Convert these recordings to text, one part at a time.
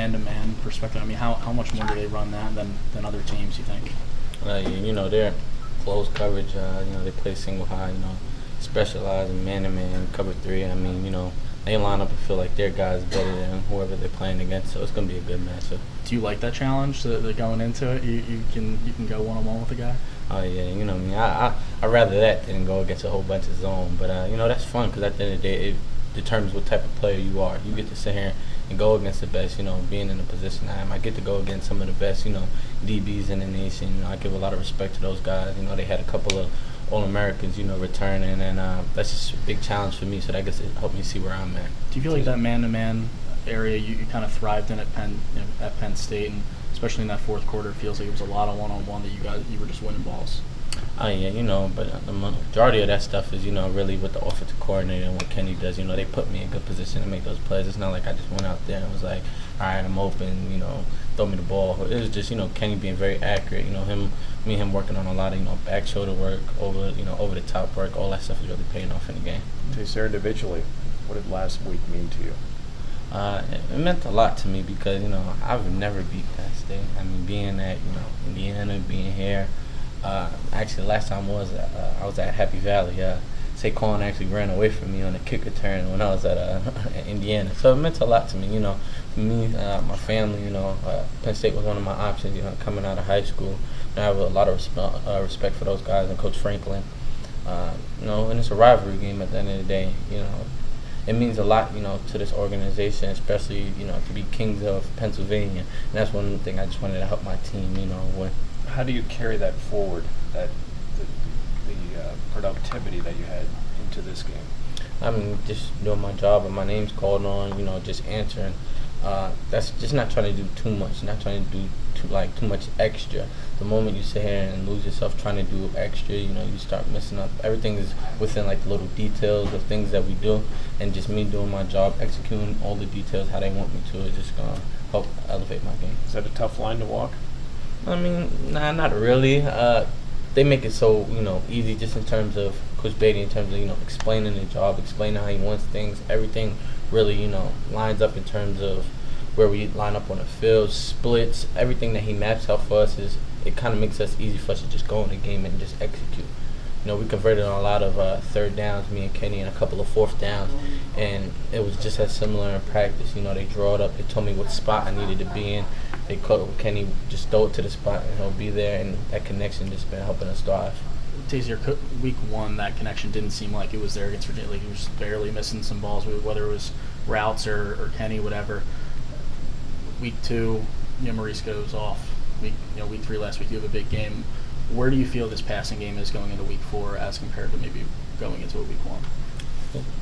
man-to-man perspective, I mean, how much more do they run that than other teams, you think? They're close coverage. They play single high. Specialize in man-to-man, cover three. I mean, they line up and feel like their guy's better than whoever they're playing against. So it's gonna be a good matchup. Do you like that challenge that going into it? You can go one-on-one with a guy? Oh yeah, I'd rather that than go against a whole bunch of zone. But that's fun because at the end of the day, it determines what type of player you are. You get to sit here and go against the best. Being in the position I am, I get to go against some of the best. DBs in the nation. I give a lot of respect to those guys. They had a couple of All-Americans, returning, and that's just a big challenge for me. So I guess it helped me see where I'm at. Do you feel like that man-to-man area you kind of thrived in at Penn State, and especially in that fourth quarter, it feels like it was a lot of one-on-one that you were just winning balls? Oh yeah, but the majority of that stuff is really what the offensive coordinator and what Kenny does. They put me in a good position to make those plays. It's not like I just went out there and was like, all right, I'm open, throw me the ball. It was just Kenny being very accurate. Me and him working on a lot of back shoulder work, over the top work. All that stuff is really paying off in the game. Taysir, individually, what did last week mean to you? It meant a lot to me because I've never beat Penn State. I mean, being at Indiana, being here. Actually, last time I was at Happy Valley. Saquon actually ran away from me on a kick return when I was at Indiana. So it meant a lot to me. For me, my family. Penn State was one of my options. Coming out of high school, I have a lot of respect for those guys and Coach Franklin. And it's a rivalry game at the end of the day. It means a lot, to this organization, especially, to be kings of Pennsylvania. And that's one thing I just wanted to help my team, with. How do you carry that forward, that the productivity that you had into this game? I mean, just doing my job and my name's called on, just answering. That's just not trying to do too much, not trying to do too much extra. The moment you sit here and lose yourself trying to do extra, you start messing up. Everything is within the little details of things that we do, and just me doing my job, executing all the details how they want me to, is just gonna help elevate my game. Is that a tough line to walk? I mean, nah, not really. They make it so, easy just in terms of Coach Beatty, in terms of, explaining the job, explaining how he wants things. Everything really, lines up in terms of where we line up on the field, splits, everything that he maps out for us it kind of makes us easy for us to just go in the game and just execute. We converted on a lot of third downs, me and Kenny, and a couple of fourth downs, and it was just as similar in practice. They draw it up. They told me what spot I needed to be in. They called Kenny, just throw it to the spot, and he'll be there, and that connection just been helping us thrive. Taysir, week one, that connection didn't seem like it was there against Virginia. Like he was barely missing some balls, whether it was routes or Kenny, whatever. Week two, Maurice goes off. Week three last week, you have a big game. Where do you feel this passing game is going into week four as compared to maybe going into a week one?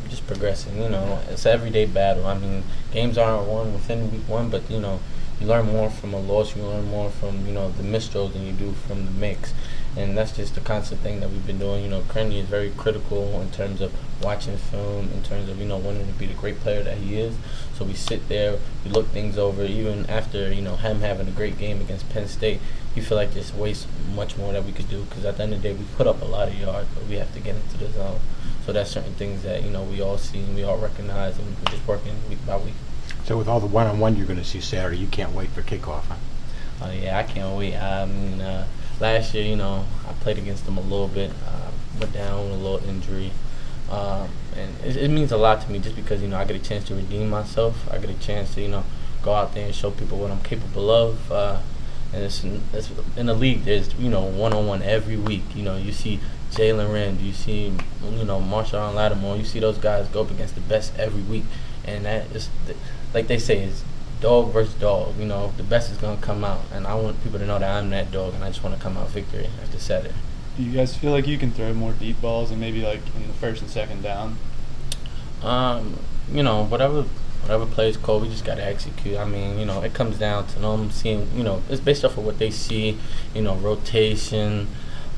Just progressing, it's an everyday battle. I mean, games aren't won within week one, but, you learn more from a loss, you learn more from, the misthrows than you do from the mix. And that's just the constant thing that we've been doing. Kearney is very critical in terms of watching film, in terms of, wanting to be the great player that he is. So we sit there, we look things over, even after, him having a great game against Penn State. You feel like there's way much more that we could do because at the end of the day, we put up a lot of yards, but we have to get into the zone. So that's certain things that, we all see and we all recognize, and we're just working week by week. So with all the one-on-one you're going to see Saturday, you can't wait for kickoff, huh? Oh, yeah, I can't wait. I mean, last year, I played against them a little bit, went down with a little injury. And it means a lot to me just because, I get a chance to redeem myself. I get a chance to, go out there and show people what I'm capable of. And it's in the league, there's, one-on-one every week. You see Jalen Rand, you see, Marshawn Lattimore, you see those guys go up against the best every week. And that is, like they say, it's dog versus dog. The best is going to come out. And I want people to know that I'm that dog, and I just want to come out victory after Saturday. Do you guys feel like you can throw more deep balls and maybe like in the first and second down? Whatever plays called, we just got to execute. I mean, it comes down to them seeing, it's based off of what they see, rotation.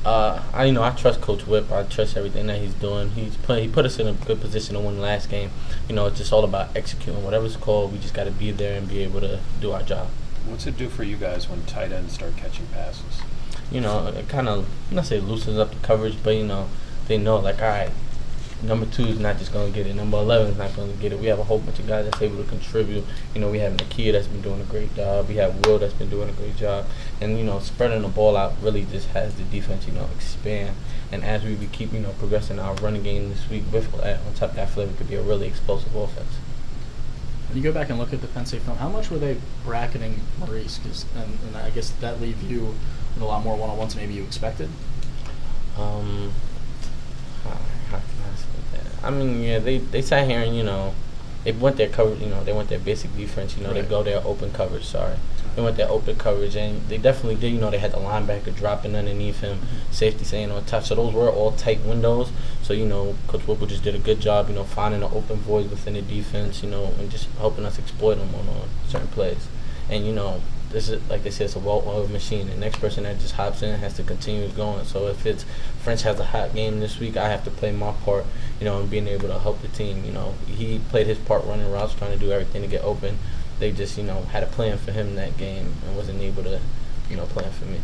I trust Coach Whip. I trust everything that he's doing. He put us in a good position to win the last game. It's just all about executing. Whatever's called, we just got to be there and be able to do our job. What's it do for you guys when tight ends start catching passes? It kind of, I'm not say loosens up the coverage, but, they know, like, all right, number 2 is not just going to get it. Number 11 is not going to get it. We have a whole bunch of guys that's able to contribute. You know, we have Nakia that's been doing a great job. We have Will that's been doing a great job. And, you know, spreading the ball out really just has the defense, you know, expand. And as we keep, you know, progressing our running game this week, with on top of that, I feel like it could be a really explosive offense. When you go back and look at the Penn State film, how much were they bracketing Maurice? And I guess that leave you with a lot more one-on-ones than maybe you expected? How can I say that? I mean, yeah, they sat here and, you know, they went their coverage, you know, they went their basic defense, you know, Right. they go their open coverage, They went their open coverage, and they definitely did, you know, they had the linebacker dropping underneath him, safety staying on top. So those were all tight windows. So, you know, Coach Whipple just did a good job, you know, finding an open void within the defense, you know, and just helping us exploit them on certain plays. And, you know, this is, like they said, it's a well-oiled machine. The next person that just hops in has to continue going. So if it's French has a hot game this week, I have to play my part, you know, and being able to help the team. You know, he played his part running routes, trying to do everything to get open. They just, you know, had a plan for him in that game and wasn't able to, you know, plan for me.